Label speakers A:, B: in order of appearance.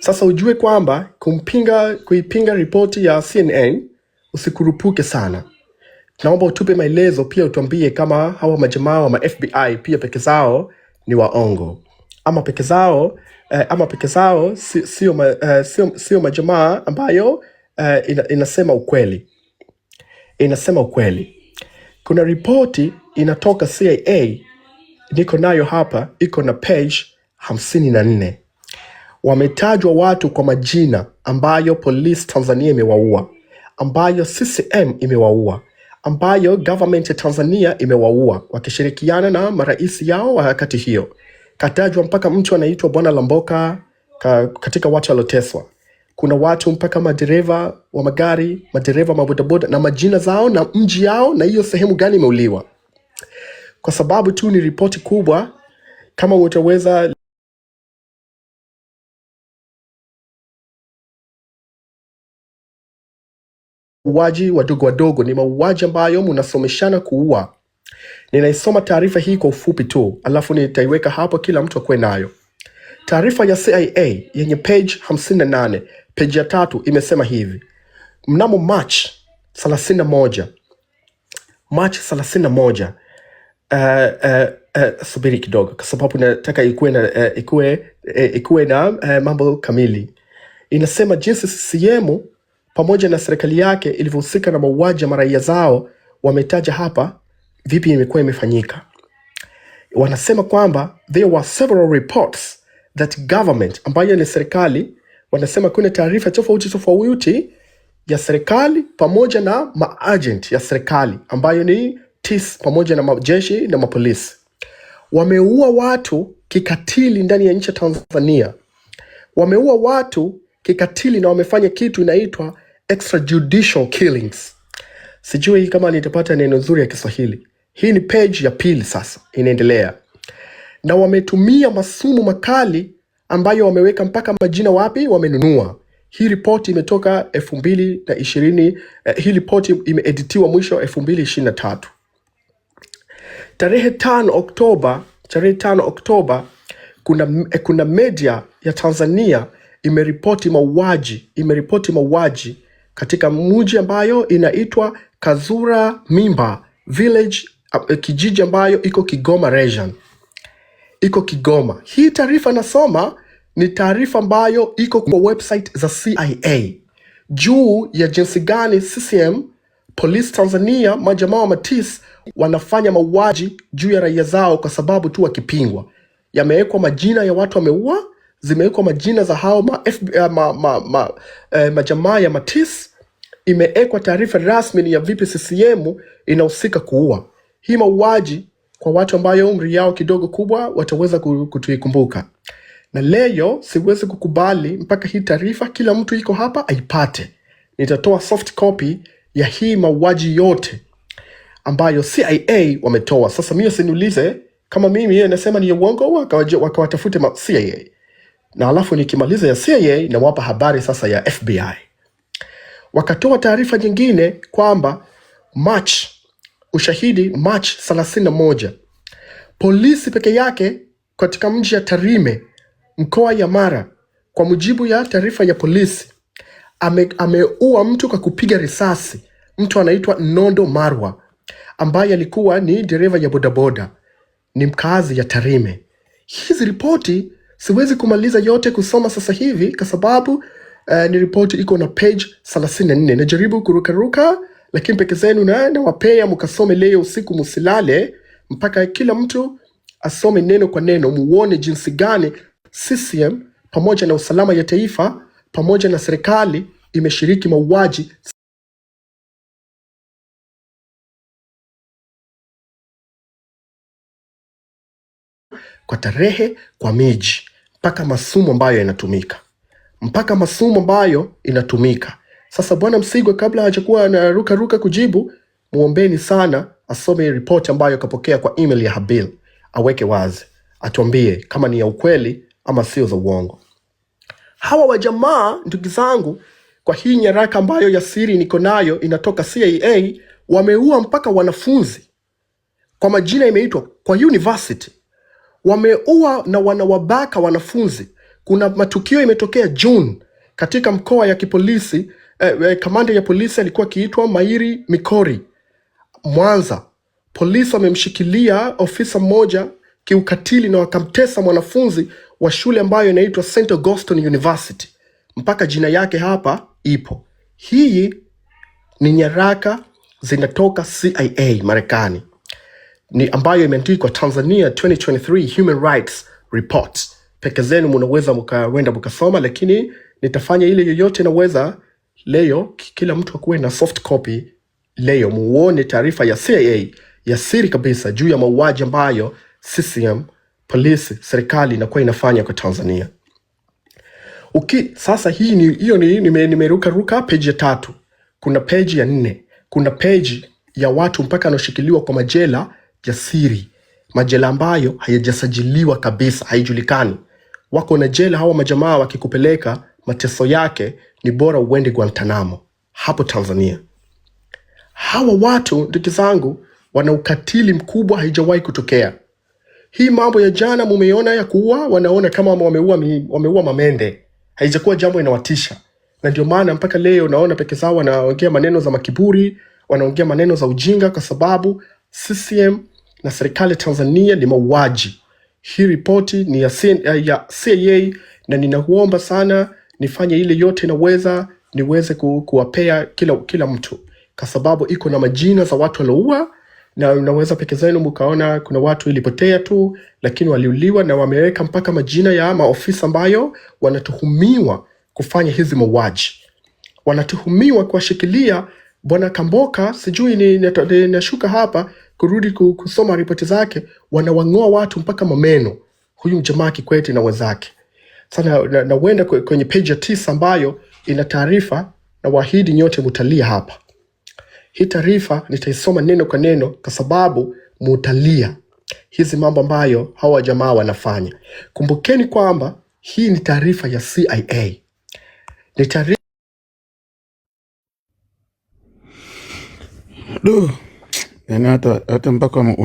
A: Sasa ujue kwamba kuipinga ripoti ya CNN usikurupuke sana. Naomba utupe maelezo pia, utuambie kama hawa majamaa wa FBI pia peke zao ni waongo ama peke zao sio majamaa ambayo inasema ukweli. Kuna ripoti inatoka CIA, niko nayo hapa, iko na page 54. Wametajwa watu kwa majina ambayo Police Tanzania imewaua, ambayo CCM imewaua, ambayo government ya Tanzania imewaua wakishirikiana na marais yao wa wakati hiyo. Katajwa mpaka mtu anaitwa Bwana Lamboka katika watu waloteswa. Kuna watu mpaka madereva wa magari, madereva mabodaboda na majina zao na mji yao na hiyo sehemu gani imeuliwa. Kwa sababu tu ni ripoti kubwa, kama utaweza mauaji wadogo ni mauaji ambayo mnasomeshana kuua. Ninaisoma taarifa hii kwa ufupi tu, alafu nitaiweka hapo kila mtu akwe nayo. Taarifa ya CIA yenye page 58, page ya 3 imesema hivi: mnamo March 31, subiri kidogo kwa sababu nataka ikuwe na mambo kamili. Inasema jinsi CCM pamoja na serikali yake ilivyohusika na mauaji ya maraia zao. Wametaja hapa vipi imekuwa imefanyika. Wanasema kwamba there were several reports that government, ambayo ni serikali, wanasema kuna taarifa tofauti ya serikali pamoja na maagent ya serikali ambayo ni TIS pamoja na majeshi na mapolisi, wameua watu kikatili ndani ya nchi ya Tanzania. Wameua watu kikatili na wamefanya kitu inaitwa extrajudicial killings. Sijui kama nitapata neno nzuri ya Kiswahili. Hii ni page ya pili sasa, inaendelea. Na wametumia masumu makali ambayo wameweka mpaka majina wapi wamenunua. Hii ripoti imetoka 2020, hii ripoti imeeditiwa mwisho 2023. Tarehe 5 Oktoba kuna media ya Tanzania imeripoti mauaji katika mji ambayo inaitwa Kazura Mimba Village, kijiji ambayo iko Kigoma region. Iko Kigoma. Hii taarifa nasoma ni taarifa ambayo iko kwa website za CIA juu ya jinsi gani CCM, Police Tanzania, majamaa wa matis wanafanya mauaji juu ya raia zao kwa sababu tu wakipingwa. Yamewekwa majina ya watu wameua, zimewekwa majina za hao majamaa ya matis, imewekwa taarifa rasmi ya vipi CCM inahusika kuua. Hii mauaji kwa watu ambayo umri yao kidogo kubwa wataweza kutuikumbuka. Na leo siwezi kukubali mpaka hii taarifa kila mtu iko hapa aipate. Nitatoa soft copy ya hii mauaji yote ambayo CIA wametoa. Sasa mimi usiniulize kama mimi nasema ni uongo, wakawatafute CIA. Na alafu nikimaliza ya CIA na wapa habari sasa ya FBI. Wakatoa taarifa nyingine kwamba ushahidi March 31, polisi peke yake katika mji ya Tarime, mkoa ya Mara, kwa mujibu ya taarifa ya polisi, ameua mtu kwa kupiga risasi. Mtu anaitwa Nondo Marwa ambaye alikuwa ni dereva ya bodaboda, ni mkazi ya Tarime. Hizi ripoti siwezi kumaliza yote kusoma sasa hivi kwa sababu ni ripoti iko na page 34. Najaribu kurukaruka, lakini peke zenu na wapea mukasome leo usiku, musilale mpaka kila mtu asome neno kwa neno, muone jinsi gani CCM pamoja na usalama ya taifa pamoja na serikali imeshiriki mauaji kwa tarehe, kwa miji, mpaka masumu ambayo inatumika. Sasa Bwana Msigwa, kabla hajakuwa anaruka kujibu, muombeni sana asome report ambayo kapokea kwa email ya Habil, aweke wazi, atuambie kama ni ya ukweli ama sio za uongo. Hawa wajamaa, ndugu zangu, kwa hii nyaraka ambayo ya siri niko nayo inatoka CIA, wameua mpaka wanafunzi kwa majina imeitwa kwa university. Wameua na wanawabaka wanafunzi Kuna matukio imetokea June katika mkoa ya kipolisi. Kamanda ya polisi alikuwa akiitwa Mairi Mikori, Mwanza. Polisi wamemshikilia ofisa mmoja kiukatili na wakamtesa mwanafunzi wa shule ambayo inaitwa St. Augustine University. Mpaka jina yake hapa ipo. Hii ni nyaraka zinatoka CIA Marekani, ni ambayo imeandikwa Tanzania 2023 Human Rights Report. Peke zenu mnaweza mkawenda mkasoma, lakini nitafanya ile yoyote naweza leo, kila mtu akuwe na soft copy leo, muone taarifa ya CIA ya siri kabisa juu ya mauaji ambayo CCM, polisi, serikali inakuwa inafanya kwa Tanzania. Sasa hii ni hiyo nimeruka page ya 3. Kuna page ya 4. Kuna page ya watu mpaka wanaoshikiliwa kwa majela ya siri. Majela ambayo hayajasajiliwa kabisa, haijulikani. Wako na jela hawa majamaa, wakikupeleka mateso yake ni bora uende Guantanamo hapo Tanzania. Hawa watu ndugu zangu wana ukatili mkubwa, haijawahi kutokea. Hii mambo ya jana mumeona ya kuua, wanaona kama wameua mamende. Haijakuwa jambo inawatisha. Na ndio maana mpaka leo naona peke zao wanaongea maneno za makiburi, wanaongea maneno za ujinga, kwa sababu CCM na serikali Tanzania ni mauaji. Hii ripoti ni ya CIA na ninakuomba sana nifanye ile yote naweza niweze kuwapea kila mtu, kwa sababu iko na majina za watu walioua, na unaweza peke zenu mkaona kuna watu ilipotea tu, lakini waliuliwa na wameweka mpaka majina ya maofisa ambayo wanatuhumiwa kufanya hizi mauaji. Wanatuhumiwa kuwashikilia Bwana Kamboka, sijui nashuka hapa kurudi kusoma ripoti zake, wanawang'oa watu mpaka mameno, huyu mjamaa Kikwete na wenzake. Sasa na wenda kwenye page ya 9 ambayo ina taarifa, na waahidi nyote mutalia hapa. Hii taarifa nitaisoma neno kwa neno kwa sababu mutalia hizi mambo ambayo hawa jamaa wanafanya. Kumbukeni kwamba hii ni taarifa ya CIA. Ni taarifa
B: yani hata mpaka